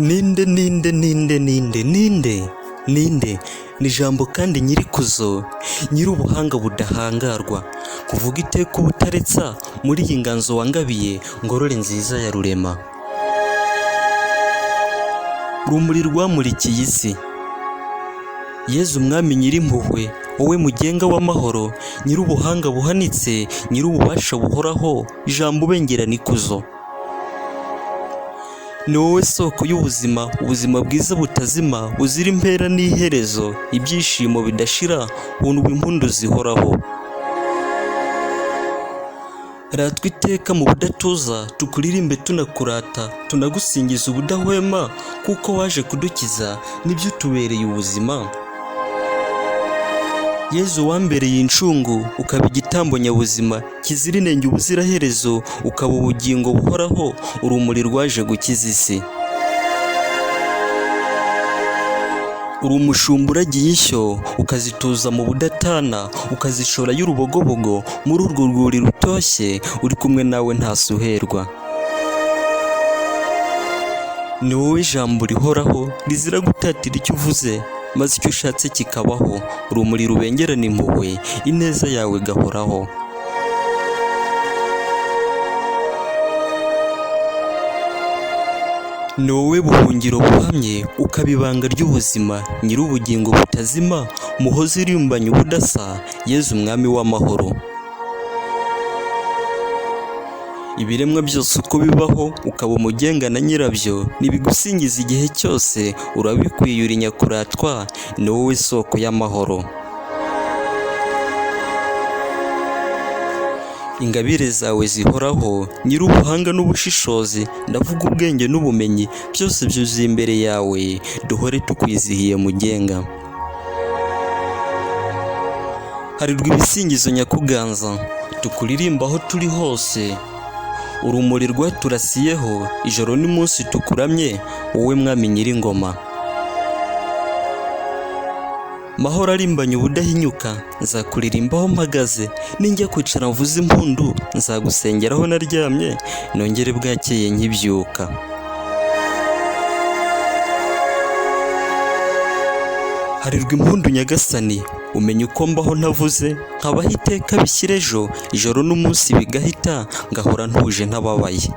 Ninde ni ijambo kandi nyirikuzo, nyir'ubuhanga budahangarwa, kuvuga iteka ubutaretsa muri iyi nganzo wangabiye ngorore nziza ya rurema. Rumuri rwamurikiye isi. Yezu umwami nyir'impuhwe, wowe mugenga w'amahoro, nyir'ubuhanga buhanitse, nyir'ububasha buhoraho, ijambo ubengerana ikuzo. Ni wowe soko y'ubuzima, ubuzima bwiza butazima, buzira impera n'iherezo, ibyishimo bidashira, wundwa impundu zihoraho. Ratwa iteka mu budatuza, tukuririmbe tunakurata, tunagusingiza ubudahwema, kuko waje kudukiza, nibyo utubereye ubuzima. Yezu wambereye incungu, ukaba igitambo nyabuzima, kizira inenge ubuziraherezo, ukaba ubugingo buhoraho, urumuri rwaje gukiza isi. Uri umushumba uragiye ishyo, ukazituza mu budatana, ukazishora y'urubogobogo, muri urwo rwuri rutoshye, uri kumwe nawe ntasuherwa. Ni wowe ijambo rihoraho, rizira gutatira icyo uvuze, maze icyo ushatse kikabaho, urumuri rubengerana impuhwe, ineza yawe gahoraho. Ni wowe buhungiro buhamye, ukaba ibanga ry'ubuzima, nyir'ubugingo butazima, muhozi urimbanya ubudasa, Yezu umwami w'amahoro. Ibiremwa byose uko bibaho, ukaba umugenga na nyirabyo, nibigusingiza igihe cyose, urabikwiye uri nyakuratwa, ni wowe soko y'amahoro. Ingabire zawe zihoraho, nyir'ubuhanga n'ubushishozi, ndavuga ubwenge n'ubumenyi, byose byuzuye imbere yawe, duhore tukwizihiye mugenga. Harirwa ibisingizo nyakuganza, tukuririmba aho turi hose, urumuri rwaturasiyeho, ijoro n'umunsi tukuramye, wowe mwami nyir'ingoma. Mahoro arimbanye ubudahinyuka, nzakuririmbaho mpagaze, ninjya kwicara mvuze impundu, nzagusengeraho naryamye, nongere bwakeye nkibyuka. Harirwa impundu Nyagasani, umenya uko mbaho ntavuze, nkabaho iteka bishyira ejo, ijoro n'umunsi bigahita, ngahora ntuje ntababaye.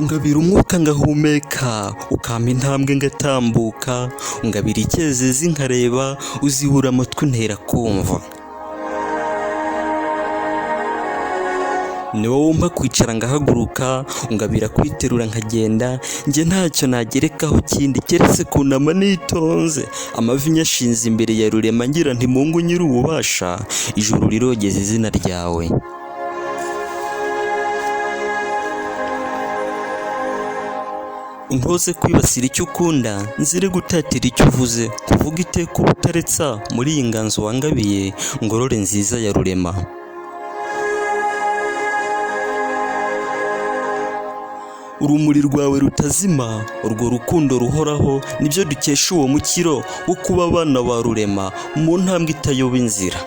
Ngabira umwuka ngahumeka, ukampa intambwe ngatambuka, ngabira icyezezi nkareba, uzibura amatwi ntera kumva. Ni wowe umpa kwicara ngahaguruka, ngabira kwiterura nkagenda, njye ntacyo nagerekaho kindi keretse kunama nitonze, amavi nyashinze imbere ya rurema ngira nti Mungu nyir'ububasha, ijuru rirogeza izina ryawe. Untoze kwibasira icyo ukunda, nzire gutatira icyo uvuze, kuvuga iteka ubutaretsa muri iyi nganzo wangabiye, ngorore nziza ya rurema. Urumuri rwawe rutazima, urwo rukundo ruhoraho, nibyo dukesha uwo mukiro wo kuba abana ba rurema, mu ntambwe itayoba inzira.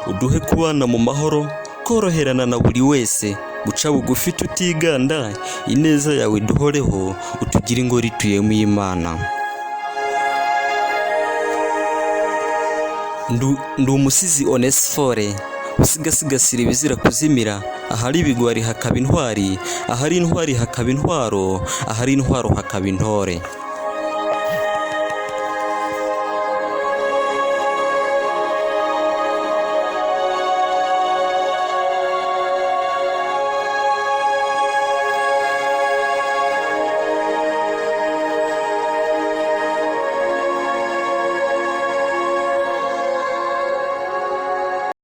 Uduhe kubana mu mahoro, koroherana na buri wese, guca bugufi tutiganda, ineza yawe duhoreho, utugire ingoro ituyemo Imana. Ndi umusizi ONESPHORE, usigasigasira ibizira kuzimira, ahari ibigwari hakaba intwari, ahari intwari hakaba intwaro, ahari intwaro hakaba intore.